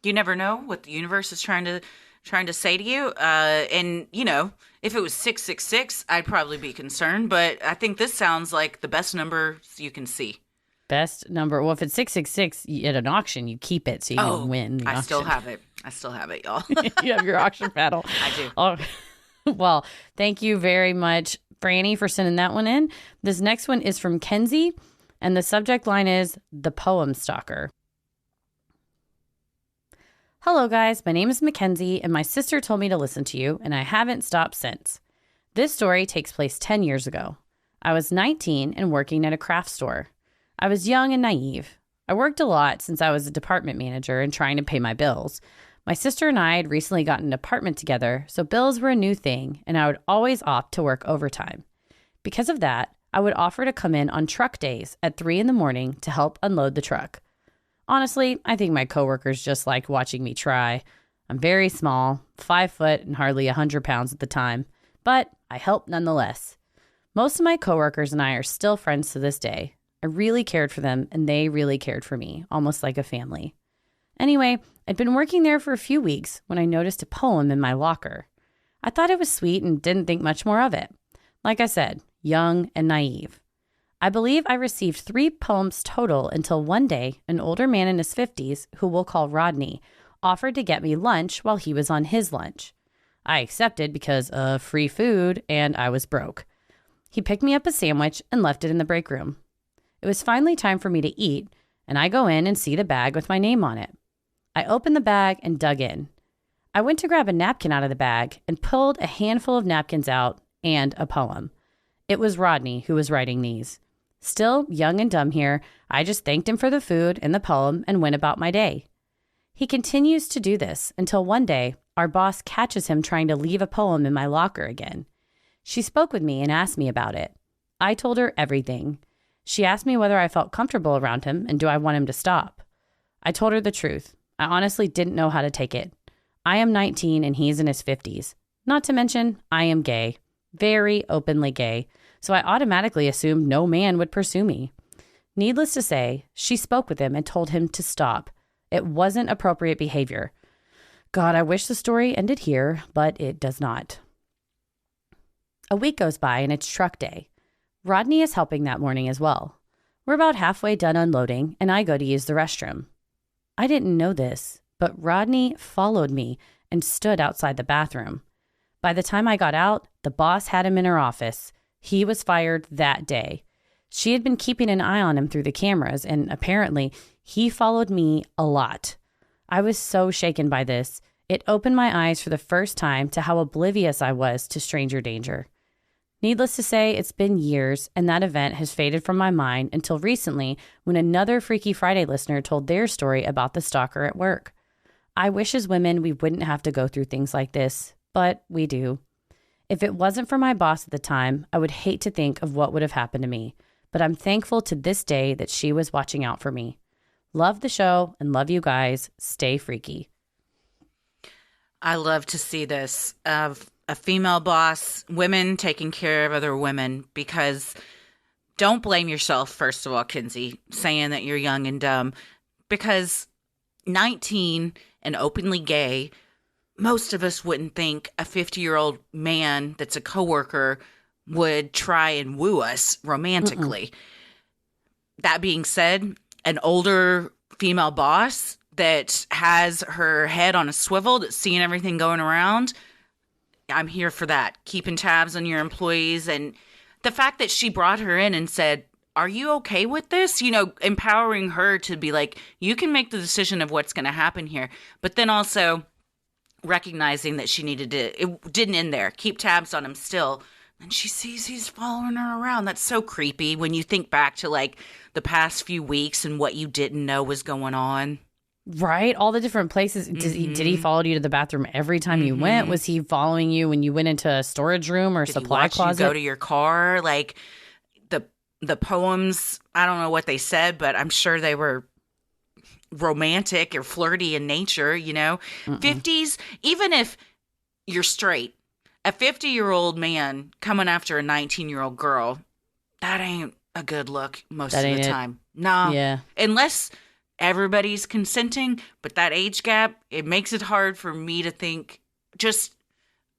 Speaker 2: You never know what the universe is trying to say to you. And, you know, if it was 666, I'd probably be concerned. But I think this sounds like the best number you can see.
Speaker 1: Best number. Well, if it's 666 at an auction, you keep it so you can win. The
Speaker 2: I still
Speaker 1: auction.
Speaker 2: have it, y'all.
Speaker 1: You have your auction paddle.
Speaker 2: I do.
Speaker 1: Oh, well, thank you very much, Franny, for sending that one in. This next one is from Kenzie, and the subject line is The Poem Stalker. Hello, guys. My name is Mackenzie, and my sister told me to listen to you, and I haven't stopped since. This story takes place 10 years ago. I was 19 and working at a craft store. I was young and naive. I worked a lot since I was a department manager and trying to pay my bills. My sister and I had recently gotten an apartment together, so bills were a new thing, and I would always opt to work overtime. Because of that, I would offer to come in on truck days at 3 in the morning to help unload the truck. Honestly, I think my coworkers just liked watching me try. I'm very small, 5 foot and hardly 100 pounds at the time, but I helped nonetheless. Most of my coworkers and I are still friends to this day. I really cared for them and they really cared for me, almost like a family. Anyway, I'd been working there for a few weeks when I noticed a poem in my locker. I thought it was sweet and didn't think much more of it. Like I said, young and naive. I believe I received 3 poems total until one day an older man in his 50s, who we'll call Rodney, offered to get me lunch while he was on his lunch. I accepted because of free food and I was broke. He picked me up a sandwich and left it in the break room. It was finally time for me to eat, and I go in and see the bag with my name on it. I opened the bag and dug in. I went to grab a napkin out of the bag and pulled a handful of napkins out and a poem. It was Rodney who was writing these. Still young and dumb here, I just thanked him for the food and the poem and went about my day. He continues to do this until one day our boss catches him trying to leave a poem in my locker again. She spoke with me and asked me about it. I told her everything. She asked me whether I felt comfortable around him and do I want him to stop. I told her the truth. I honestly didn't know how to take it. I am 19 and he's in his 50s. Not to mention, I am gay. Very openly gay. So I automatically assumed no man would pursue me. Needless to say, she spoke with him and told him to stop. It wasn't appropriate behavior. God, I wish the story ended here, but it does not. A week goes by and it's truck day. Rodney is helping that morning as well. We're about halfway done unloading and I go to use the restroom. I didn't know this, but Rodney followed me and stood outside the bathroom. By the time I got out, the boss had him in her office. He was fired that day. She had been keeping an eye on him through the cameras, and apparently he followed me a lot. I was so shaken by this. It opened my eyes for the first time to how oblivious I was to stranger danger. Needless to say, it's been years, and that event has faded from my mind until recently when another Freaky Friday listener told their story about the stalker at work. I wish as women we wouldn't have to go through things like this, but we do. If it wasn't for my boss at the time, I would hate to think of what would have happened to me, but I'm thankful to this day that she was watching out for me. Love the show and love you guys. Stay freaky.
Speaker 2: I love to see this of a female boss, women taking care of other women, because don't blame yourself, first of all, Kinsey, saying that you're young and dumb, because 19 and openly gay, most of us wouldn't think a 50-year-old man that's a coworker would try and woo us romantically. That being said, an older female boss that has her head on a swivel, that's seeing everything going around, I'm here for that. Keeping tabs on your employees. And the fact that she brought her in and said, are you okay with this? You know, empowering her to be like, you can make the decision of what's going to happen here. But then also recognizing that she needed to, it didn't end there. Keep tabs on him still. And she sees he's following her around. That's so creepy when you think back to like the past few weeks and what you didn't know was going on.
Speaker 1: Right? All the different places. Did he follow you to the bathroom every time you went? Was he following you when you went into a storage room or supply closet?
Speaker 2: You go to your car? Like the poems, I don't know what they said, but I'm sure they were romantic or flirty in nature, you know? 50s, even if you're straight, a 50-year-old man coming after a 19-year-old girl, that ain't a good look most of the time. No.
Speaker 1: Yeah.
Speaker 2: Unless everybody's consenting, but that age gap, it makes it hard for me to think just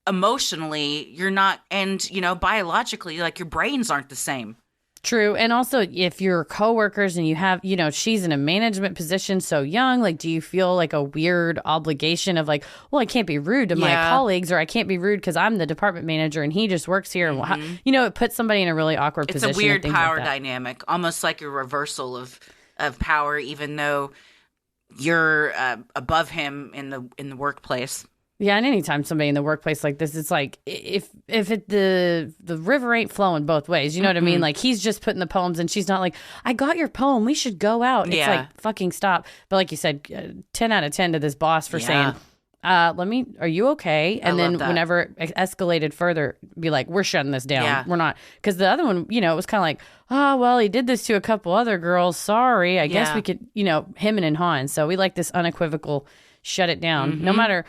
Speaker 2: emotionally you're not, and, you know, biologically, like your brains aren't the same.
Speaker 1: True. And also, if you're coworkers and you have, you know, she's in a management position so young, like, do you feel like a weird obligation of like, well, I can't be rude to my colleagues, or I can't be rude because I'm the department manager and he just works here. And you know, it puts somebody in a really awkward position.
Speaker 2: It's a weird power dynamic, almost like a reversal of power, even though you're above him in the workplace.
Speaker 1: Yeah, and anytime somebody in the workplace like this, it's like if the river ain't flowing both ways, you know what I mean? Like he's just putting the poems and she's not like, I got your poem, we should go out. It's like, fucking stop. But like you said, 10 out of 10 to this boss for saying, are you okay? And then whenever it escalated further, be like, we're shutting this down. Yeah. We're not. Because the other one, you know, it was kind of like, oh, well, he did this to a couple other girls. Sorry. I guess we could, you know, him and Han. So we like this unequivocal shut it down. No matter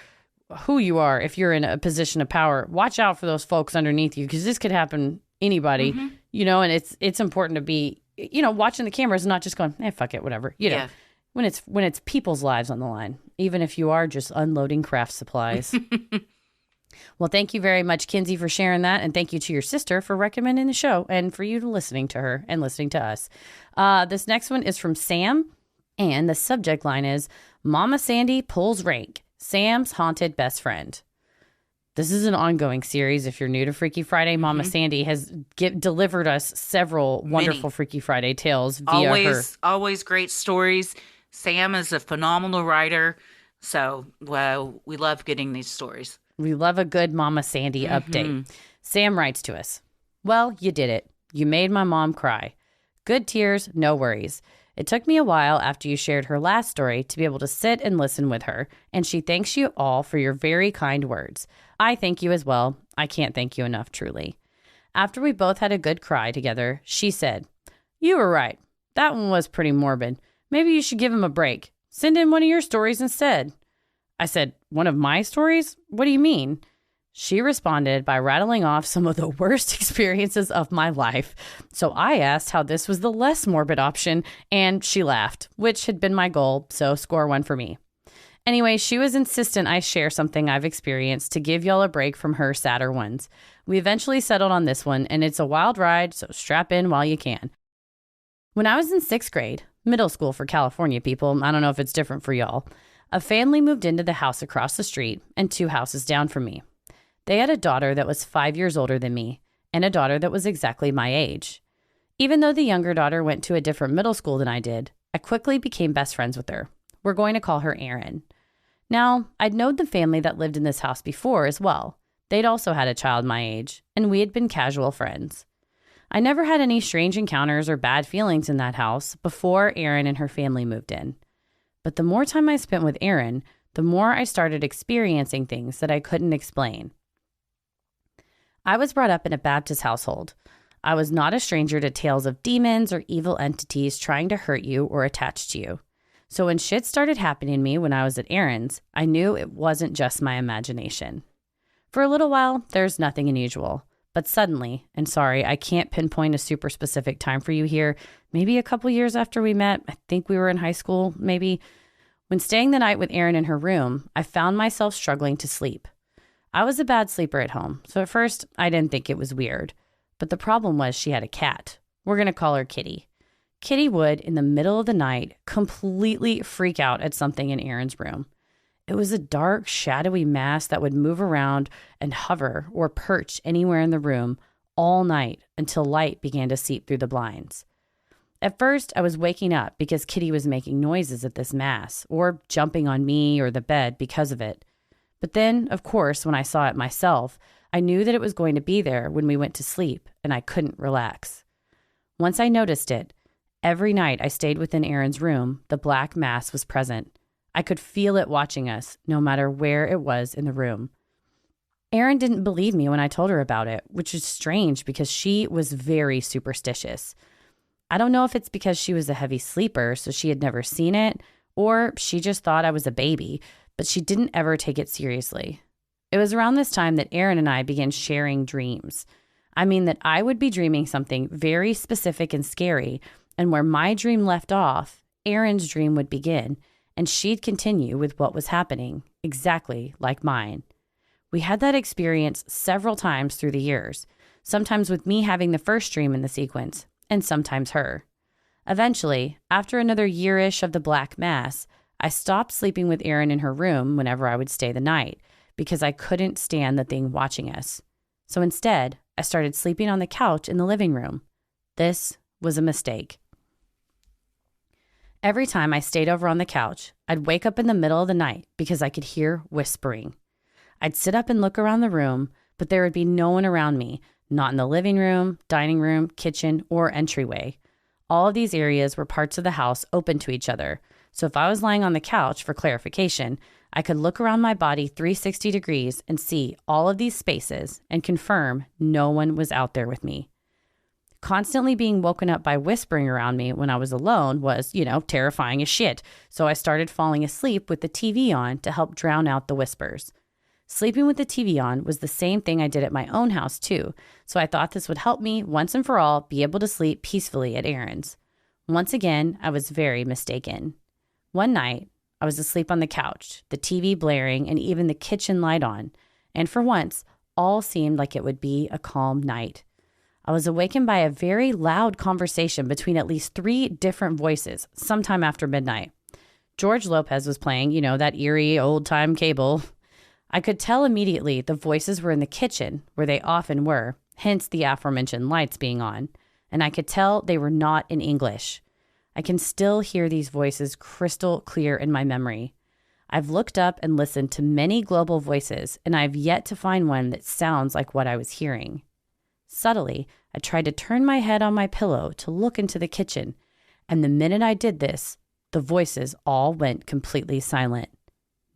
Speaker 1: who you are, if you're in a position of power, watch out for those folks underneath you, because this could happen anybody, you know, and it's important to be, you know, watching the cameras and not just going, fuck it, whatever, you know. when it's people's lives on the line, even if you are just unloading craft supplies. Well, thank you very much, Kinsey, for sharing that. And thank you to your sister for recommending the show and for you listening to her and listening to us. This next one is from Sam. And the subject line is Momma Sandy pulls rank. Sam's haunted best friend. This is an ongoing series. If you're new to Freaky Friday, Momma Sandy has delivered us several wonderful Freaky Friday tales via her.
Speaker 2: Always great stories. Sam is a phenomenal writer. So, well, we love getting these stories.
Speaker 1: We love a good Momma Sandy update. Sam writes to us. Well, you did it. You made my mom cry. Good tears, no worries. It took me a while after you shared her last story to be able to sit and listen with her, and she thanks you all for your very kind words. I thank you as well. I can't thank you enough, truly. After we both had a good cry together, she said, You were right. That one was pretty morbid. Maybe you should give him a break. Send in one of your stories instead. I said, one of my stories? What do you mean? She responded by rattling off some of the worst experiences of my life. So I asked how this was the less morbid option, and she laughed, which had been my goal, so score one for me. Anyway, she was insistent I share something I've experienced to give y'all a break from her sadder ones. We eventually settled on this one, and it's a wild ride, so strap in while you can. When I was in 6th grade, middle school for California people, I don't know if it's different for y'all, a family moved into the house across the street and 2 houses down from me. They had a daughter that was 5 years older than me and a daughter that was exactly my age. Even though the younger daughter went to a different middle school than I did, I quickly became best friends with her. We're going to call her Erin. Now, I'd known the family that lived in this house before as well. They'd also had a child my age, and we had been casual friends. I never had any strange encounters or bad feelings in that house before Erin and her family moved in. But the more time I spent with Erin, the more I started experiencing things that I couldn't explain. I was brought up in a Baptist household. I was not a stranger to tales of demons or evil entities trying to hurt you or attach to you. So when shit started happening to me when I was at Erin's, I knew it wasn't just my imagination. For a little while, there's nothing unusual. But suddenly, and sorry, I can't pinpoint a super specific time for you here, maybe a couple years after we met, I think we were in high school, maybe. When staying the night with Erin in her room, I found myself struggling to sleep. I was a bad sleeper at home, so at first, I didn't think it was weird. But the problem was she had a cat. We're going to call her Kitty. Kitty would, in the middle of the night, completely freak out at something in Erin's room. It was a dark, shadowy mass that would move around and hover or perch anywhere in the room all night until light began to seep through the blinds. At first, I was waking up because Kitty was making noises at this mass or jumping on me or the bed because of it. But then, of course, when I saw it myself, I knew that it was going to be there when we went to sleep, and I couldn't relax. Once I noticed it, every night I stayed within Erin's room, the black mass was present. I could feel it watching us, no matter where it was in the room. Erin didn't believe me when I told her about it, which is strange because she was very superstitious. I don't know if it's because she was a heavy sleeper, so she had never seen it, or she just thought I was a baby, but she didn't ever take it seriously. It was around this time that Erin and I began sharing dreams. I mean that I would be dreaming something very specific and scary, and where my dream left off, Erin's dream would begin, and she'd continue with what was happening, exactly like mine. We had that experience several times through the years, sometimes with me having the first dream in the sequence, and sometimes her. Eventually, after another year-ish of the Black Mass, I stopped sleeping with Erin in her room whenever I would stay the night, because I couldn't stand the thing watching us. So instead, I started sleeping on the couch in the living room. This was a mistake. Every time I stayed over on the couch, I'd wake up in the middle of the night because I could hear whispering. I'd sit up and look around the room, but there would be no one around me, not in the living room, dining room, kitchen, or entryway. All of these areas were parts of the house open to each other, so if I was lying on the couch, for clarification, I could look around my body 360 degrees and see all of these spaces and confirm no one was out there with me. Constantly being woken up by whispering around me when I was alone was, terrifying as shit, so I started falling asleep with the TV on to help drown out the whispers. Sleeping with the TV on was the same thing I did at my own house too, so I thought this would help me once and for all be able to sleep peacefully at Erin's. Once again, I was very mistaken. One night, I was asleep on the couch, the TV blaring, and even the kitchen light on. And for once, all seemed like it would be a calm night. I was awakened by a very loud conversation between at least 3 different voices sometime after midnight. George Lopez was playing, that eerie old-time cable. I could tell immediately the voices were in the kitchen, where they often were, hence the aforementioned lights being on. And I could tell they were not in English. I can still hear these voices crystal clear in my memory. I've looked up and listened to many global voices, and I've yet to find one that sounds like what I was hearing. Subtly, I tried to turn my head on my pillow to look into the kitchen, and the minute I did this, the voices all went completely silent.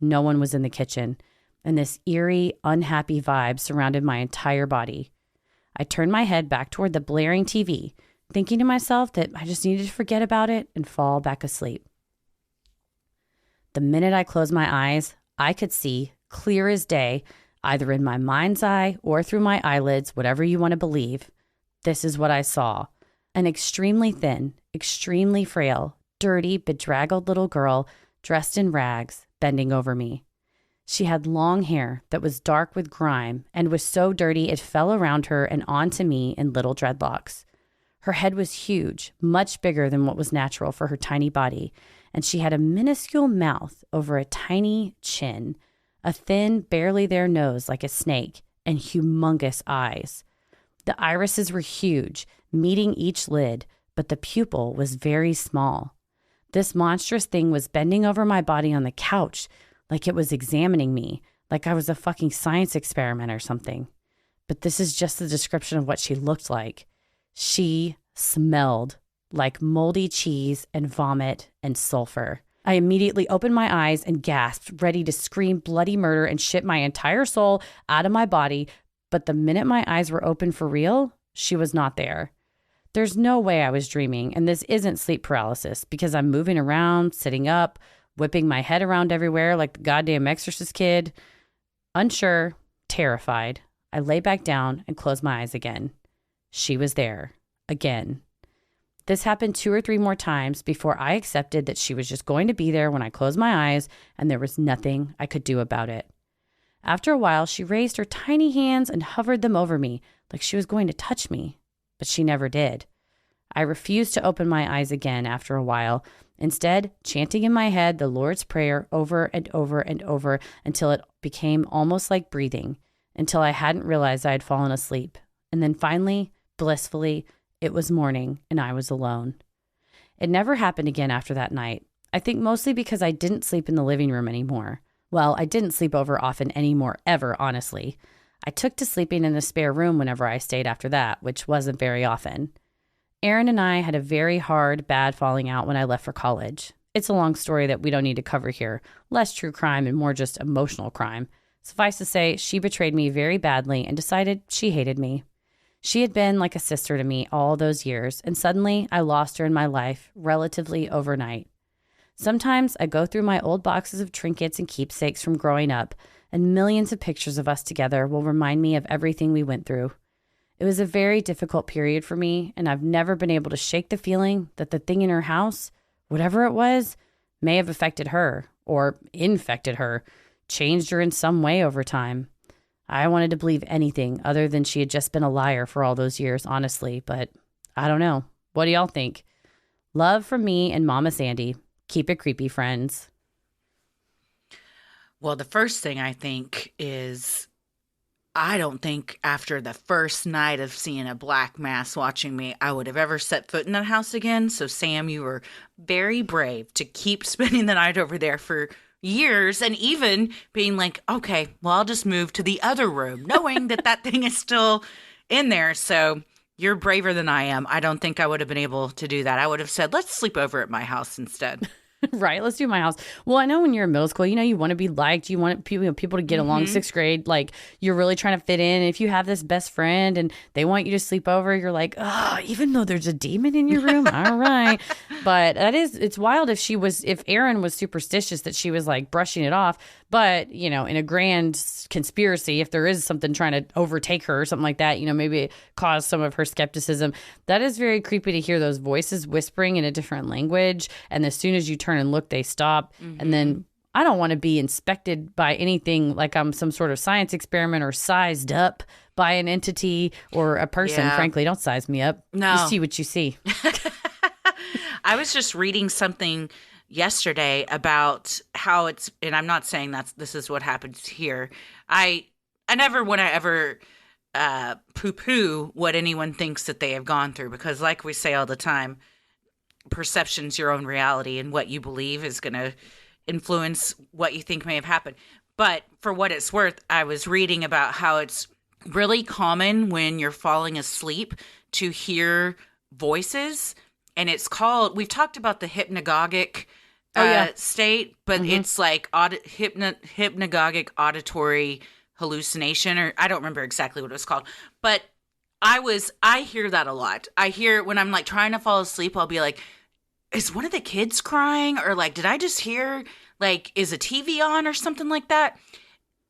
Speaker 1: No one was in the kitchen, and this eerie, unhappy vibe surrounded my entire body. I turned my head back toward the blaring TV, thinking to myself that I just needed to forget about it and fall back asleep. The minute I closed my eyes, I could see, clear as day, either in my mind's eye or through my eyelids, whatever you want to believe. This is what I saw. An extremely thin, extremely frail, dirty, bedraggled little girl dressed in rags, bending over me. She had long hair that was dark with grime and was so dirty it fell around her and onto me in little dreadlocks. Her head was huge, much bigger than what was natural for her tiny body, and she had a minuscule mouth over a tiny chin, a thin, barely there nose like a snake, and humongous eyes. The irises were huge, meeting each lid, but the pupil was very small. This monstrous thing was bending over my body on the couch, like it was examining me, like I was a fucking science experiment or something. But this is just the description of what she looked like. She smelled like moldy cheese and vomit and sulfur. I immediately opened my eyes and gasped, ready to scream bloody murder and shit my entire soul out of my body. But the minute my eyes were open for real, she was not there. There's no way I was dreaming, and this isn't sleep paralysis because I'm moving around, sitting up, whipping my head around everywhere like the goddamn Exorcist kid. Unsure, terrified, I lay back down and closed my eyes again. She was there, again. This happened 2 or 3 more times before I accepted that she was just going to be there when I closed my eyes and there was nothing I could do about it. After a while, she raised her tiny hands and hovered them over me like she was going to touch me, but she never did. I refused to open my eyes again after a while, instead chanting in my head the Lord's Prayer over and over and over until it became almost like breathing, until I hadn't realized I had fallen asleep. And then finally, blissfully, it was morning and I was alone. It never happened again after that night. I think mostly because I didn't sleep in the living room anymore. Well, I didn't sleep over often anymore, ever, honestly. I took to sleeping in the spare room whenever I stayed after that, which wasn't very often. Aaron and I had a very hard, bad falling out when I left for college. It's a long story that we don't need to cover here. Less true crime and more just emotional crime. Suffice to say, she betrayed me very badly and decided she hated me. She had been like a sister to me all those years, and suddenly I lost her in my life relatively overnight. Sometimes I go through my old boxes of trinkets and keepsakes from growing up, and millions of pictures of us together will remind me of everything we went through. It was a very difficult period for me, and I've never been able to shake the feeling that the thing in her house, whatever it was, may have affected her, or infected her, changed her in some way over time. I wanted to believe anything other than she had just been a liar for all those years, honestly, but I don't know. What do y'all think? Love from me and Momma Sandy. Keep it creepy, friends.
Speaker 2: Well, the first thing I think is, I don't think after the first night of seeing a black mass watching me, I would have ever set foot in that house again. So, Sam, you were very brave to keep spending the night over there for years, and even being like, okay, well, I'll just move to the other room, knowing that that thing is still in there. So you're braver than I am. I don't think I would have been able to do that. I would have said, let's sleep over at my house instead.
Speaker 1: Right. Let's do my house. Well, I know when you're in middle school, you want to be liked. You want people to get along. 6th grade, like you're really trying to fit in. And if you have this best friend and they want you to sleep over, you're like, oh, even though there's a demon in your room. All right. But it's wild if Aaron was superstitious that she was like brushing it off. But, in a grand conspiracy, if there is something trying to overtake her or something like that, maybe it caused some of her skepticism. That is very creepy to hear those voices whispering in a different language. And as soon as you turn and look, they stop. And then I don't want to be inspected by anything like I'm some sort of science experiment or sized up by an entity or a person.
Speaker 2: Yeah.
Speaker 1: Frankly, don't size me up.
Speaker 2: No.
Speaker 1: You see what you see.
Speaker 2: I was just reading something yesterday about how it's, and I'm not saying this is what happens here. I never want to ever poo-poo what anyone thinks that they have gone through, because like we say all the time, perception's your own reality, and what you believe is going to influence what you think may have happened. But for what it's worth, I was reading about how it's really common when you're falling asleep to hear voices. And it's called, we've talked about the hypnagogic state, but it's like hypnagogic auditory hallucination, or I don't remember exactly what it was called. But I hear that a lot. I hear when I'm like trying to fall asleep, I'll be like, is one of the kids crying? Or like, did I just hear, like, is a TV on or something like that?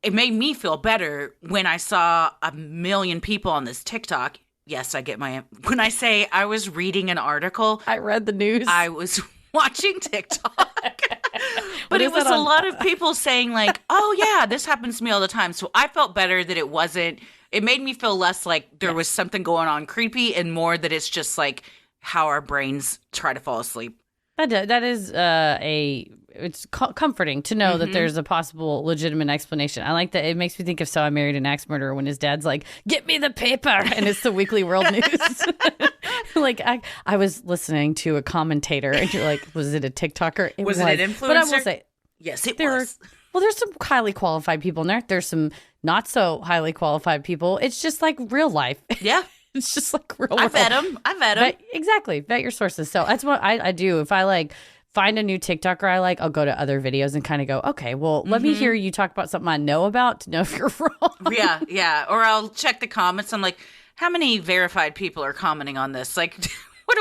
Speaker 2: It made me feel better when I saw 1 million people on this TikTok. Yes, when I say I was reading an article.
Speaker 1: I read the news.
Speaker 2: I was watching TikTok. But it was a lot of people saying like, oh yeah, this happens to me all the time. So I felt better that it made me feel less like there was something going on creepy, and more that it's just like how our brains try to fall asleep.
Speaker 1: That is it's comforting to know that there's a possible legitimate explanation. I like that. It makes me think of So I Married an Axe Murderer, when his dad's like, get me the paper. And it's the Weekly World News. Like I was listening to a commentator, and you're like, was it a TikToker? It
Speaker 2: was it an influencer?
Speaker 1: But I will say,
Speaker 2: yes, it was.
Speaker 1: Well, there's some highly qualified people in there. There's some not so highly qualified people. It's just like real life.
Speaker 2: Yeah.
Speaker 1: It's just like real
Speaker 2: I
Speaker 1: world.
Speaker 2: vet them.
Speaker 1: Exactly. Vet your sources. So that's what I do. If I like find a new TikToker I like, I'll go to other videos and kind of go, okay, well, let me hear you talk about something I know about to know if you're wrong.
Speaker 2: Yeah. Or I'll check the comments. I'm like, how many verified people are commenting on this? Like, what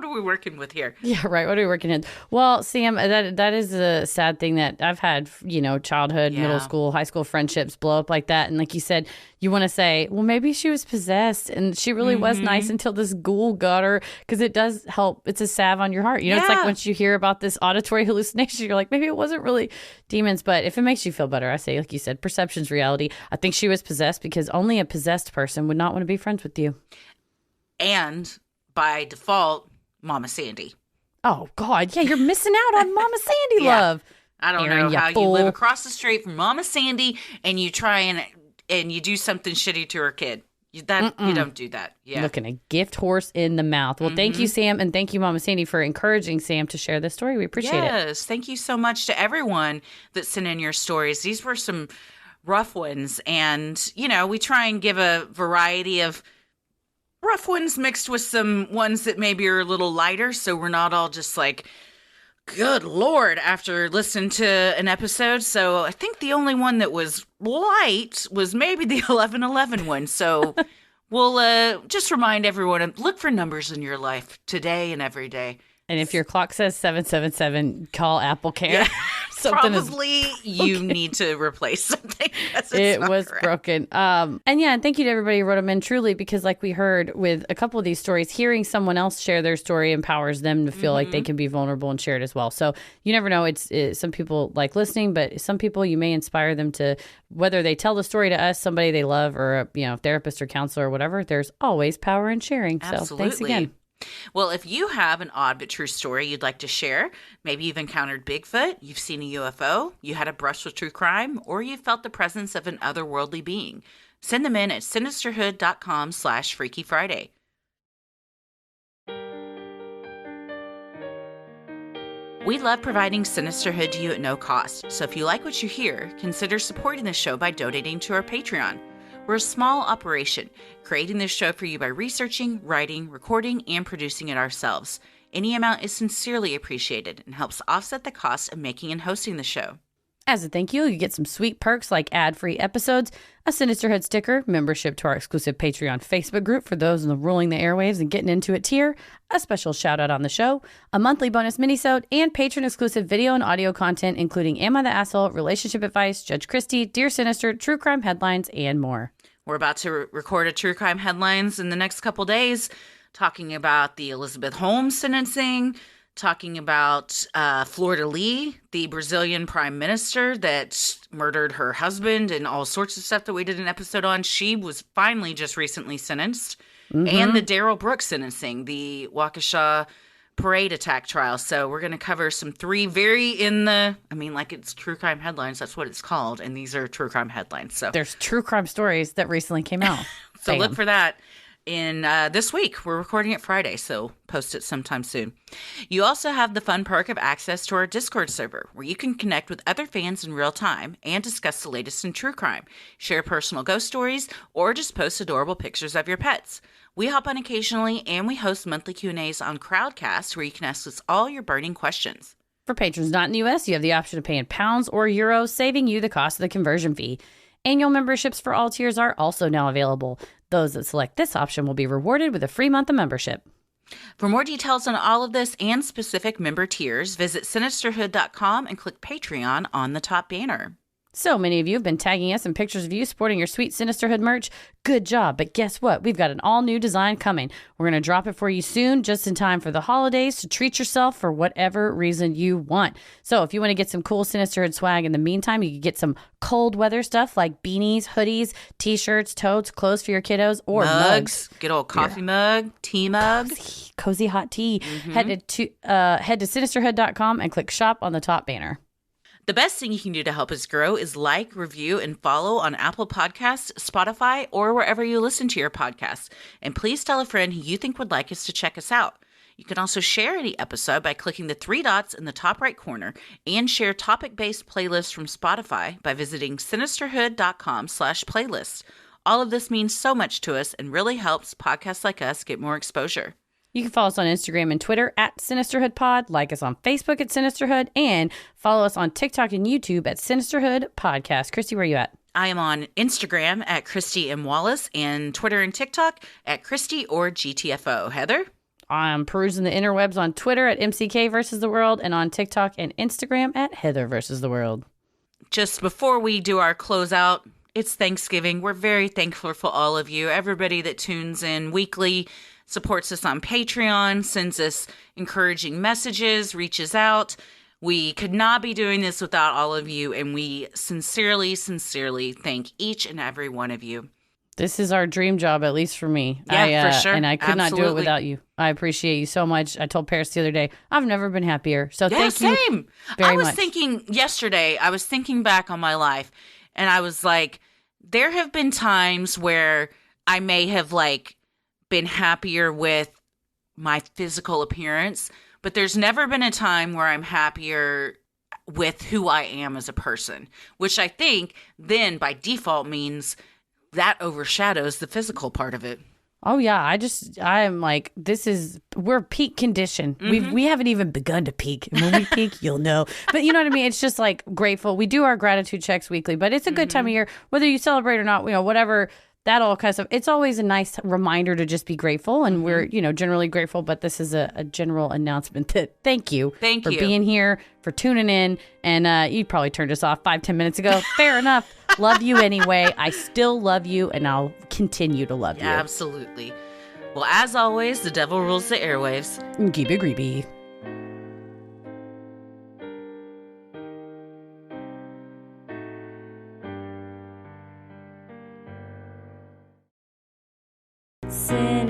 Speaker 2: are we working with here?
Speaker 1: Yeah, right. What are we working in? Well, Sam, that is a sad thing that I've had, childhood, middle school, high school friendships blow up like that. And like you said, you want to say, well, maybe she was possessed and she really was nice until this ghoul got her, because it does help. It's a salve on your heart. It's like once you hear about this auditory hallucination, you're like, maybe it wasn't really demons. But if it makes you feel better, I say, like you said, perception's reality. I think she was possessed, because only a possessed person would not want to be friends with you.
Speaker 2: And by default, Momma Sandy.
Speaker 1: Oh, God. Yeah, you're missing out on Momma Sandy love.
Speaker 2: I don't know how you live across the street from Momma Sandy and you try and you do something shitty to her kid. You don't do that. Yeah.
Speaker 1: Looking a gift horse in the mouth. Well, thank you, Sam, and thank you, Momma Sandy, for encouraging Sam to share this story. We appreciate it.
Speaker 2: Yes, thank you so much to everyone that sent in your stories. These were some rough ones, and, we try and give a variety of rough ones mixed with some ones that maybe are a little lighter, so we're not all just like, good Lord, after listening to an episode. So I think the only one that was light was maybe the 1111 one. So we'll just remind everyone, look for numbers in your life today and every day.
Speaker 1: And if your clock says 777, call Apple Care.
Speaker 2: Yeah. Probably you need to replace something.
Speaker 1: It was correct. Broken. And thank you to everybody who wrote them in, truly, because like we heard with a couple of these stories, hearing someone else share their story empowers them to feel like they can be vulnerable and share it as well. So you never know. It's some people like listening, but some people you may inspire them to, whether they tell the story to us, somebody they love, or a therapist or counselor or whatever, there's always power in sharing.
Speaker 2: Absolutely.
Speaker 1: So thanks again.
Speaker 2: Well, if you have an odd but true story you'd like to share, maybe you've encountered Bigfoot, you've seen a UFO, you had a brush with true crime, or you felt the presence of an otherworldly being, send them in at sinisterhood.com/Freaky Friday. We love providing Sinisterhood to you at no cost, so if you like what you hear, consider supporting the show by donating to our Patreon. We're a small operation, creating this show for you by researching, writing, recording, and producing it ourselves. Any amount is sincerely appreciated and helps offset the cost of making and hosting the show.
Speaker 1: As a thank you, you get some sweet perks like ad-free episodes, a Sinisterhood sticker, membership to our exclusive Patreon Facebook group for those in the ruling the airwaves and getting into it tier, a special shout-out on the show, a monthly bonus minisode, and patron-exclusive video and audio content, including Am I the Asshole, Relationship Advice, Judge Christie, Dear Sinister, True Crime Headlines, and more.
Speaker 2: We're about to record a True Crime Headlines in the next couple days, talking about the Elizabeth Holmes sentencing, talking about Florida Lee, the Brazilian prime minister that murdered her husband, and all sorts of stuff that we did an episode on. She was finally just recently sentenced. And the Darrell Brooks sentencing, the Waukesha parade attack trial. So we're going to cover some three like it's True Crime Headlines. That's what it's called. And these are True Crime Headlines. So
Speaker 1: there's true crime stories that recently came out.
Speaker 2: So look for that in this week. We're recording it Friday, so post it sometime soon. You also have the fun perk of access to our Discord server, where you can connect with other fans in real time and discuss the latest in true crime, share personal ghost stories, or just post adorable pictures of your pets. We hop on occasionally, and we host monthly Q&As on Crowdcast, where you can ask us all your burning questions.
Speaker 1: For patrons not in the U.S., you have the option of paying pounds or euros, saving you the cost of the conversion fee. Annual memberships for all tiers are also now available. Those that select this option will be rewarded with a free month of membership.
Speaker 2: For more details on all of this and specific member tiers, visit Sinisterhood.com and click Patreon on the top banner.
Speaker 1: So many of you have been tagging us in pictures of you sporting your sweet Sinisterhood merch. Good job. But guess what? We've got an all-new design coming. We're going to drop it for you soon, just in time for the holidays, to treat yourself for whatever reason you want. So if you want to get some cool Sinisterhood swag in the meantime, you can get some cold weather stuff like beanies, hoodies, t-shirts, totes, clothes for your kiddos, or mugs.
Speaker 2: Good old coffee mug, tea mug.
Speaker 1: Cozy hot tea. Head to Sinisterhood.com and click shop on the top banner.
Speaker 2: The best thing you can do to help us grow is like, review, and follow on Apple Podcasts, Spotify, or wherever you listen to your podcasts. And please tell a friend who you think would like us to check us out. You can also share any episode by clicking the three dots in the top right corner, and share topic-based playlists from Spotify by visiting Sinisterhood.com/playlists. All of this means so much to us and really helps podcasts like us get more exposure.
Speaker 1: You can follow us on Instagram and Twitter at SinisterhoodPod, like us on Facebook at Sinisterhood, and follow us on TikTok and YouTube at Sinisterhood Podcast. Christy, where are you at?
Speaker 2: I am on Instagram at Christy M. Wallace and Twitter and TikTok at Christy or GTFO. Heather?
Speaker 1: I'm perusing the interwebs on Twitter at MCK versus the world and on TikTok and Instagram at Heather versus the world.
Speaker 2: Just before we do our closeout, it's Thanksgiving. We're very thankful for all of you, everybody that tunes in weekly, supports us on Patreon, sends us encouraging messages, reaches out. We could not be doing this without all of you, and we sincerely, sincerely thank each and every one of you.
Speaker 1: This is our dream job, at least for me.
Speaker 2: Yeah, for sure.
Speaker 1: And I could not do it without you. I appreciate you so much. I told Paris the other day, I've never been happier. So thank you very much.
Speaker 2: Thinking yesterday, I was thinking back on my life, and I was like, there have been times where I may have been happier with my physical appearance, but there's never been a time where I'm happier with who I am as a person, which I think then by default means that overshadows the physical part of it.
Speaker 1: Oh yeah, we're peak condition. We haven't even begun to peak. And when we peak, you'll know. But you know what I mean? It's just grateful. We do our gratitude checks weekly, but it's a good time of year, whether you celebrate or not, whatever. That all kind of stuff. It's always a nice reminder to just be grateful. And we're, generally grateful. But this is a general announcement that thank you for being here, for tuning in. And you probably turned us off 5-10 minutes ago. Fair enough. Love you anyway. I still love you. And I'll continue to love you.
Speaker 2: Absolutely. Well, as always, the devil rules the airwaves.
Speaker 1: And keep it creepy. Say